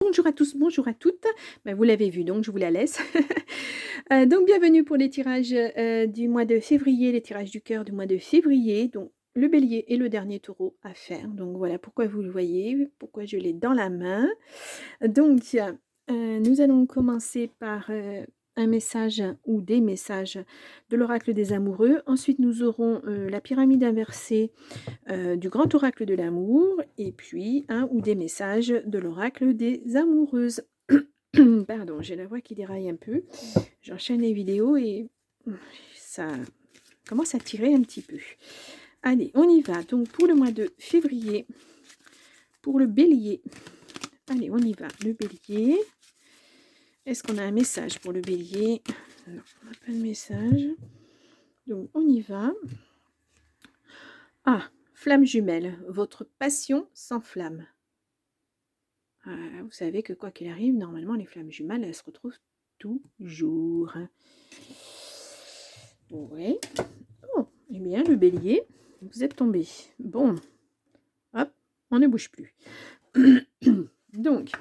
Bonjour à tous, bonjour à toutes. Ben, vous l'avez vu, donc je vous la laisse. Donc bienvenue pour les tirages, du mois de février, les tirages du cœur du mois de février. Donc le bélier est le dernier taureau à faire. Donc voilà pourquoi vous le voyez, pourquoi je l'ai dans la main. Donc, nous allons commencer par, un message ou des messages de l'oracle des amoureux. Ensuite, nous aurons, la pyramide inversée, du grand oracle de l'amour et puis un ou des messages de l'oracle des amoureuses. Pardon, j'ai la voix qui déraille un peu. J'enchaîne les vidéos et ça commence à tirer un petit peu. Allez, on y va. Donc pour le mois de février, pour le bélier. Allez, on y va. Le bélier. Est-ce qu'on a un message pour le bélier? Non, on n'a pas de message. Donc on y va. Ah, flamme jumelle. Votre passion s'enflamme. Vous savez que quoi qu'il arrive, normalement, les flammes jumelles, elles se retrouvent toujours. Oui. Oh, eh bien, le bélier, vous êtes tombé. Bon, hop, on ne bouge plus. Donc,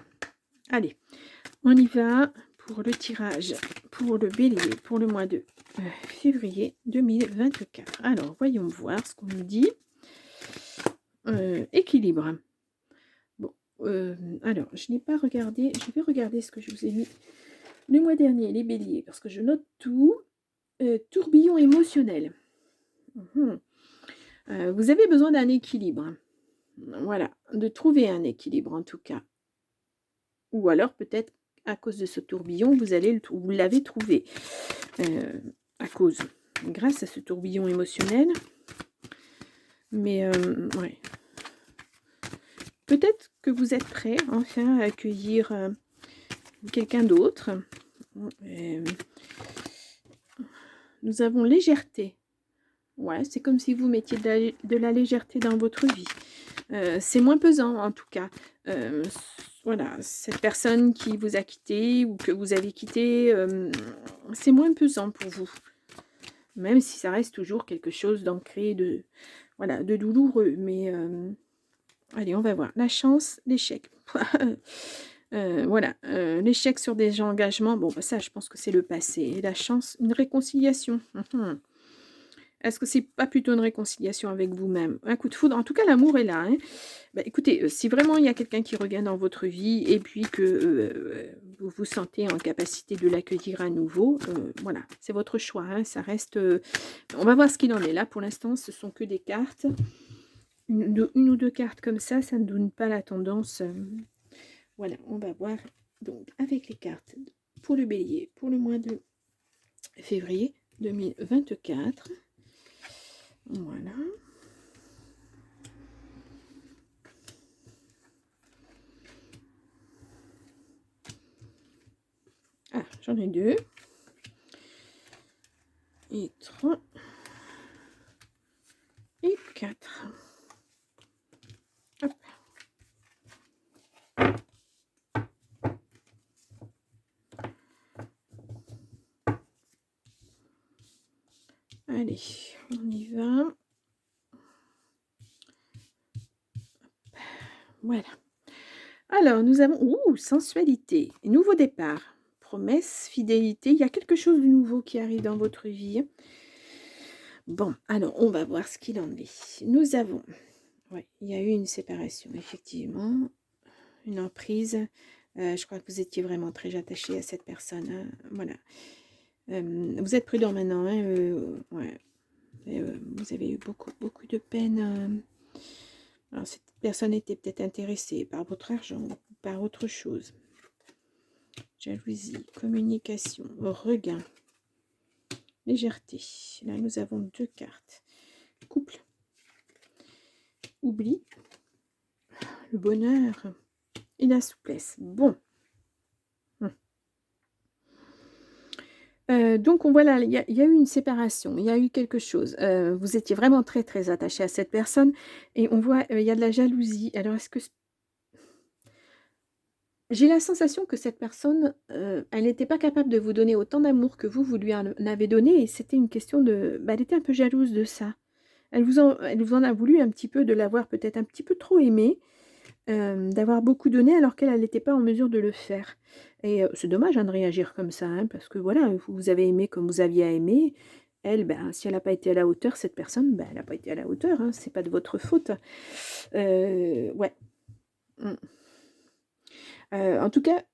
allez, on y va pour le tirage pour le bélier pour le mois de février 2024. Alors, voyons voir ce qu'on nous dit. Équilibre. Bon, alors, je n'ai pas regardé, je vais regarder ce que je vous ai mis le mois dernier, les béliers, parce que je note tout. Tourbillon émotionnel. Vous avez besoin d'un équilibre. Voilà, de trouver un équilibre en tout cas. Ou alors peut-être à cause de ce tourbillon, vous l'avez trouvé. Grâce à ce tourbillon émotionnel. Mais ouais. Peut-être que vous êtes prêt enfin à accueillir quelqu'un d'autre. Nous avons légèreté. Ouais, c'est comme si vous mettiez de la légèreté dans votre vie. C'est moins pesant en tout cas. Voilà, cette personne qui vous a quitté ou que vous avez quitté, c'est moins pesant pour vous. Même si ça reste toujours quelque chose d'ancré, de douloureux. Mais allez, on va voir. La chance, l'échec. Voilà, l'échec sur des engagements, bon, bah, ça, je pense que c'est le passé. Et la chance, une réconciliation. Est-ce que c'est pas plutôt une réconciliation avec vous-même? Un coup de foudre, en tout cas, l'amour est là. Hein. Bah, écoutez, si vraiment il y a quelqu'un qui revient dans votre vie et puis que vous vous sentez en capacité de l'accueillir à nouveau, voilà, c'est votre choix. Hein, ça reste. On va voir ce qu'il en est. Là, pour l'instant, ce sont que des cartes. Une ou deux cartes comme ça ne donne pas la tendance. Voilà, on va voir donc avec les cartes pour le bélier, pour le mois de février 2024. Voilà. Ah, j'en ai 2. Et 3. Et 4. Hop. Allez, on y va. Voilà. Alors, nous avons... sensualité. Nouveau départ. Promesse, fidélité. Il y a quelque chose de nouveau qui arrive dans votre vie. Bon, alors, on va voir ce qu'il en est. Nous avons... Oui, il y a eu une séparation, effectivement. Une emprise. Je crois que vous étiez vraiment très attaché à cette personne. Hein. Voilà. Vous êtes prudent maintenant. Hein, ouais. Vous avez eu beaucoup de peine. Alors, cette personne était peut-être intéressée par votre argent, par autre chose. Jalousie, communication, regain, légèreté. Là, nous avons 2 cartes. Couple, oubli, le bonheur et la souplesse. Bon. Donc on voit là, il y a eu une séparation, il y a eu quelque chose. Vous étiez vraiment très, très attaché à cette personne et on voit, il y a de la jalousie. Alors est-ce que j'ai la sensation que cette personne, elle n'était pas capable de vous donner autant d'amour que vous lui en avez donné et c'était une question de elle était un peu jalouse de ça. Elle vous en a voulu un petit peu de l'avoir peut-être un petit peu trop aimé. d'avoir beaucoup donné alors qu'elle n'était pas en mesure de le faire. Et c'est dommage, hein, de réagir comme ça, hein, parce que voilà, vous avez aimé comme vous aviez à aimer. Elle, ben, si elle n'a pas été à la hauteur, cette personne, ben, elle n'a pas été à la hauteur, hein, c'est pas de votre faute. Ouais. Mmh. En tout cas,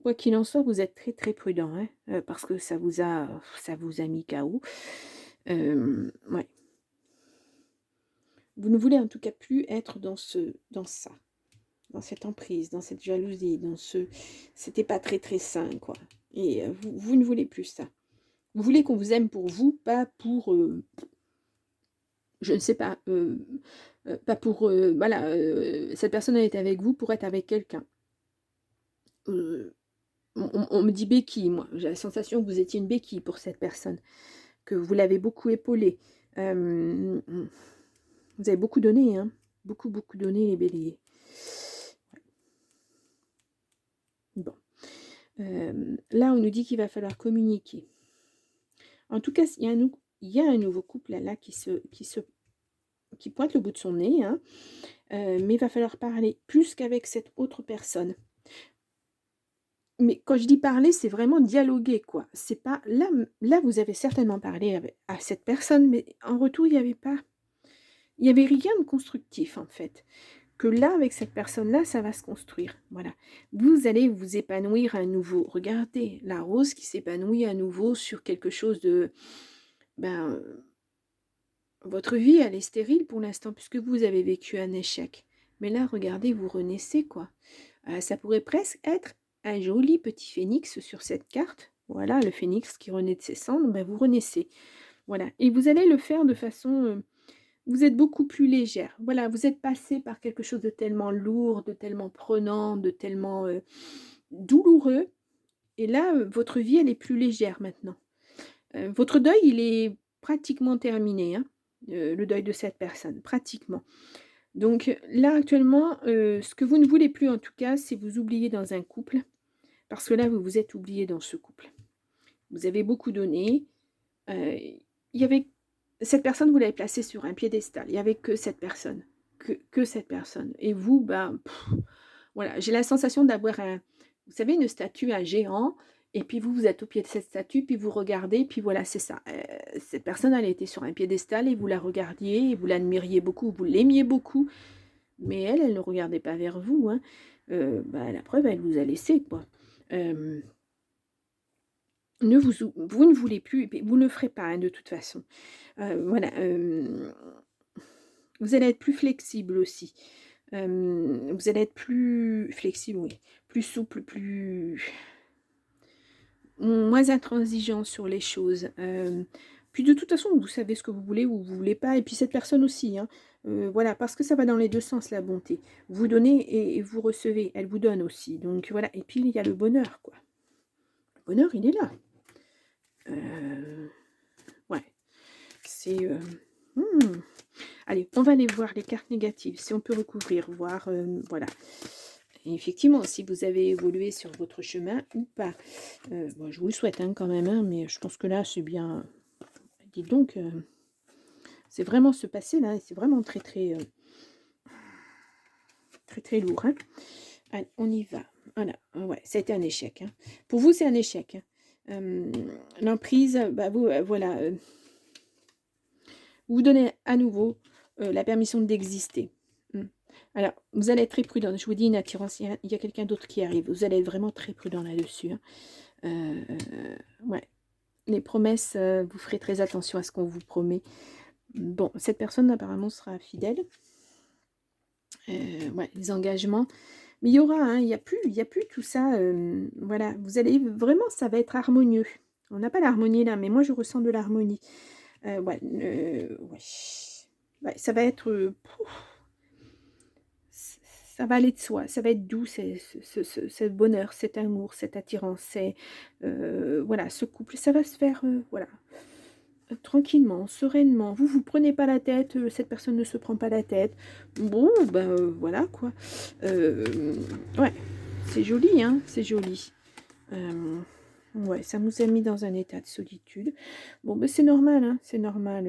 quoi qu'il en soit, vous êtes très, très prudent, hein, parce que ça vous a mis KO. Ouais. Vous ne voulez en tout cas plus être dans ça, dans cette emprise, dans cette jalousie, c'était pas très, très sain, quoi. Et vous ne voulez plus ça. Vous voulez qu'on vous aime pour vous, pas pour, je ne sais pas, pas pour, voilà, cette personne elle est avec vous pour être avec quelqu'un. On me dit béquille, moi. J'ai la sensation que vous étiez une béquille pour cette personne, que vous l'avez beaucoup épaulée. Vous avez beaucoup donné, hein. Beaucoup, beaucoup donné, les béliers. Bon. Là, on nous dit qu'il va falloir communiquer. En tout cas, il y a un nouveau couple là qui pointe le bout de son nez, hein, mais il va falloir parler plus qu'avec cette autre personne. Mais quand je dis parler, c'est vraiment dialoguer, quoi. C'est pas là, vous avez certainement parlé à cette personne, mais en retour, il y avait rien de constructif, en fait. Que là, avec cette personne-là, ça va se construire. Voilà. Vous allez vous épanouir à nouveau. Regardez la rose qui s'épanouit à nouveau sur quelque chose de... Ben, votre vie, elle est stérile pour l'instant, puisque vous avez vécu un échec. Mais là, regardez, vous renaissez, quoi. Ça pourrait presque être un joli petit phénix sur cette carte. Voilà, le phénix qui renaît de ses cendres, ben vous renaissez. Voilà. Et vous allez le faire de façon... vous êtes beaucoup plus légère. Voilà, vous êtes passé par quelque chose de tellement lourd, de tellement prenant, de tellement douloureux. Et là, votre vie, elle est plus légère maintenant. Votre deuil, il est pratiquement terminé, hein, le deuil de cette personne, pratiquement. Donc là, actuellement, ce que vous ne voulez plus, en tout cas, c'est vous oublier dans un couple, parce que là, vous vous êtes oublié dans ce couple. Vous avez beaucoup donné. Il y avait cette personne, vous l'avez placée sur un piédestal. Il n'y avait que cette personne. Que cette personne. Et vous, ben, voilà, j'ai la sensation d'avoir vous savez, une statue, un géant, et puis vous êtes au pied de cette statue, puis vous regardez, puis voilà, c'est ça. Cette personne, elle était sur un piédestal, et vous la regardiez, et vous l'admiriez beaucoup, vous l'aimiez beaucoup, mais elle ne regardait pas vers vous, hein. Ben, la preuve, elle vous a laissé, quoi. Vous ne voulez plus, et puis vous ne le ferez pas, hein, de toute façon. Voilà, vous allez être plus flexible aussi. Vous allez être plus flexible, oui, plus souple, moins intransigeant sur les choses. Puis de toute façon, vous savez ce que vous voulez ou vous voulez pas. Et puis cette personne aussi, hein. Voilà, parce que ça va dans les deux sens, la bonté. Vous donnez et vous recevez. Elle vous donne aussi. Donc voilà. Et puis il y a le bonheur, quoi. Le bonheur, il est là. Ouais. C'est... Allez, on va aller voir les cartes négatives, si on peut recouvrir, voir, voilà. Et effectivement, si vous avez évolué sur votre chemin ou pas. Bon, je vous le souhaite, hein, quand même, hein, mais je pense que là, c'est bien... Dites donc, c'est vraiment ce passé-là, c'est vraiment très, très, très, très lourd, hein. Allez, on y va. Voilà, ouais, ça a été un échec, hein. Pour vous, c'est un échec, hein. L'emprise, bah, vous, voilà... vous donnez à nouveau la permission d'exister. Alors, vous allez être très prudent. Je vous dis une attirance, il y a quelqu'un d'autre qui arrive. Vous allez être vraiment très prudent là-dessus, hein. Ouais. Les promesses, vous ferez très attention à ce qu'on vous promet. Bon, cette personne apparemment sera fidèle. Ouais, les engagements. Mais il y aura, hein, il y a plus tout ça. Voilà, vous allez vraiment, ça va être harmonieux. On n'a pas l'harmonie là, mais moi je ressens de l'harmonie. Ouais, ouais. Ouais, ça va être... ça va aller de soi, ça va être doux, ce bonheur, cet amour, cette attirance, voilà, ce couple, ça va se faire, voilà, tranquillement, sereinement. Vous prenez pas la tête, cette personne ne se prend pas la tête. Bon, ben voilà quoi. Ouais, c'est joli, hein, c'est joli. Ouais, ça nous a mis dans un état de solitude. Bon, ben c'est normal, hein, c'est normal.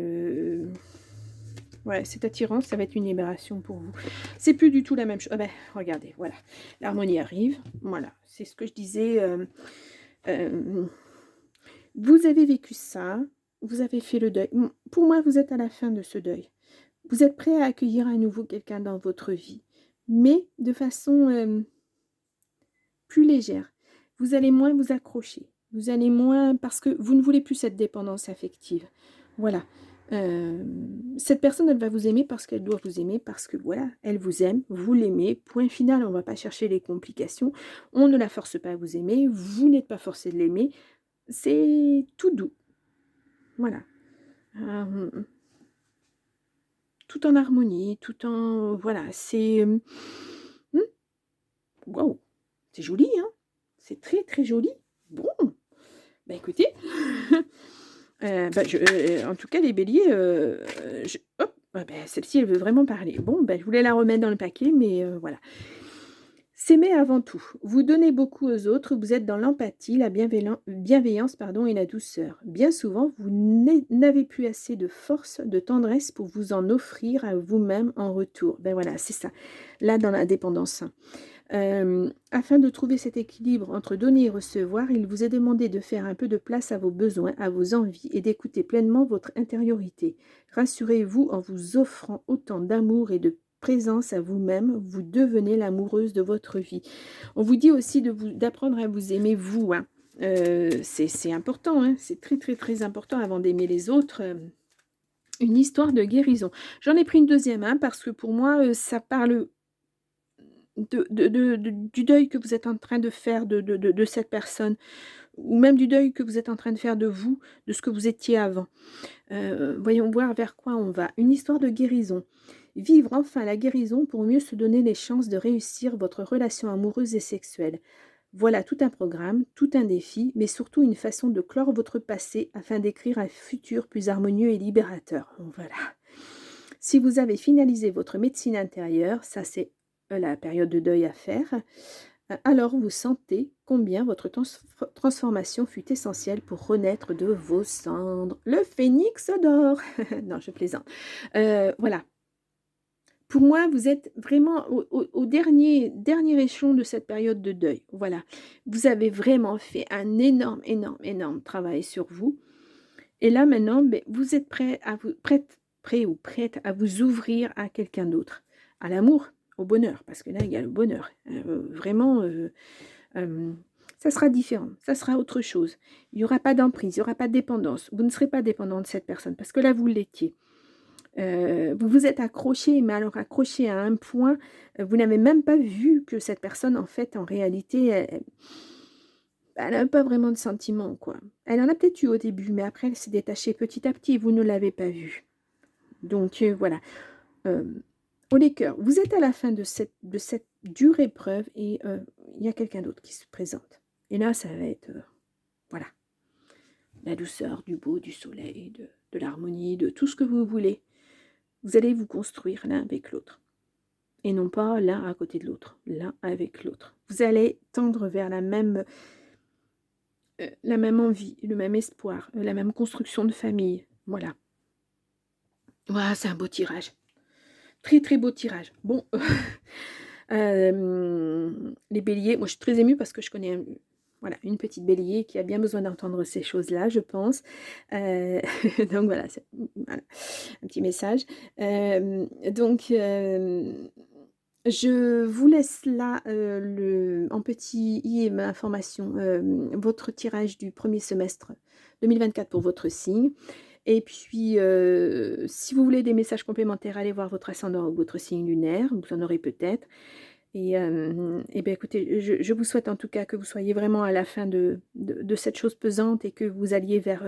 Ouais, cette attirance, ça va être une libération pour vous. C'est plus du tout la même chose. Ah ben, regardez, voilà. L'harmonie arrive. Voilà, c'est ce que je disais. Euh, vous avez vécu ça. Vous avez fait le deuil. Pour moi, vous êtes à la fin de ce deuil. Vous êtes prêt à accueillir à nouveau quelqu'un dans votre vie. Mais de façon plus légère. Vous allez moins vous accrocher. Vous allez moins parce que vous ne voulez plus cette dépendance affective. Voilà. Cette personne, elle va vous aimer parce qu'elle doit vous aimer, parce que voilà, elle vous aime, vous l'aimez, point final, on ne va pas chercher les complications, on ne la force pas à vous aimer, vous n'êtes pas forcé de l'aimer, c'est tout doux. Voilà. Euh, tout en harmonie, tout en... Voilà, c'est... Waouh, c'est joli, hein? C'est très très joli. Bon, bah écoutez, en tout cas les béliers, hop, ah bah, celle-ci elle veut vraiment parler. Bon, bah, je voulais la remettre dans le paquet, mais voilà. S'aimer avant tout. Vous donnez beaucoup aux autres, vous êtes dans l'empathie, la bienveillance pardon, et la douceur. Bien souvent, vous n'avez plus assez de force, de tendresse pour vous en offrir à vous-même en retour. Ben voilà, c'est ça. Là, dans la dépendance. Afin de trouver cet équilibre entre donner et recevoir, il vous est demandé de faire un peu de place à vos besoins, à vos envies et d'écouter pleinement votre intériorité. Rassurez-vous, en vous offrant autant d'amour et de présence à vous-même, vous devenez l'amoureuse de votre vie. On vous dit aussi d'apprendre à vous aimer vous. Hein. C'est important, hein. C'est très très très important avant d'aimer les autres. Une histoire de guérison. J'en ai pris une deuxième parce que pour moi, ça parle du deuil que vous êtes en train de faire de cette personne, ou même du deuil que vous êtes en train de faire de vous, de ce que vous étiez avant. Voyons voir vers quoi on va. Une histoire de guérison. Vivre enfin la guérison pour mieux se donner les chances de réussir votre relation amoureuse et sexuelle. Voilà tout un programme, tout un défi, mais surtout une façon de clore votre passé afin d'écrire un futur plus harmonieux et libérateur. Voilà. Si vous avez finalisé votre médecine intérieure, ça c'est la période de deuil à faire, alors vous sentez combien votre transformation fut essentielle pour renaître de vos cendres. Le phénix d'or. Non, je plaisante. Voilà. Pour moi, vous êtes vraiment au dernier échelon de cette période de deuil. Voilà. Vous avez vraiment fait un énorme travail sur vous. Et là, maintenant, vous êtes prêt ou prête à vous ouvrir à quelqu'un d'autre, à l'amour, au bonheur, parce que là, il y a le bonheur. Vraiment, ça sera différent, ça sera autre chose. Il n'y aura pas d'emprise, il n'y aura pas de dépendance. Vous ne serez pas dépendant de cette personne, parce que là, vous l'étiez. Vous vous êtes accroché, mais alors accroché à un point, vous n'avez même pas vu que cette personne, en fait, en réalité, elle n'a pas vraiment de sentiments, quoi. Elle en a peut-être eu au début, mais après, elle s'est détachée petit à petit et vous ne l'avez pas vue. Donc, voilà. Haut les cœurs, vous êtes à la fin de cette dure épreuve et il y a quelqu'un d'autre qui se présente. Et là, ça va être, voilà, la douceur, du beau, du soleil, de l'harmonie, de tout ce que vous voulez. Vous allez vous construire l'un avec l'autre. Et non pas l'un à côté de l'autre, l'un avec l'autre. Vous allez tendre vers la même envie, le même espoir, la même construction de famille. Voilà. Voilà, c'est un beau tirage. Très, très beau tirage. Bon, les béliers, moi je suis très émue parce que je connais voilà, une petite bélier qui a bien besoin d'entendre ces choses-là, je pense. Donc voilà, un petit message. Je vous laisse là en petit information votre tirage du premier semestre 2024 pour votre signe. Et puis, si vous voulez des messages complémentaires, allez voir votre ascendant ou votre signe lunaire, vous en aurez peut-être. Et bien écoutez, je vous souhaite en tout cas que vous soyez vraiment à la fin de cette chose pesante et que vous alliez vers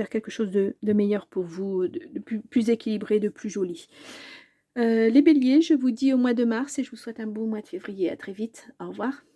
quelque chose de meilleur pour vous, de plus équilibré, de plus joli. Les béliers, je vous dis au mois de mars et je vous souhaite un beau mois de février. À très vite. Au revoir.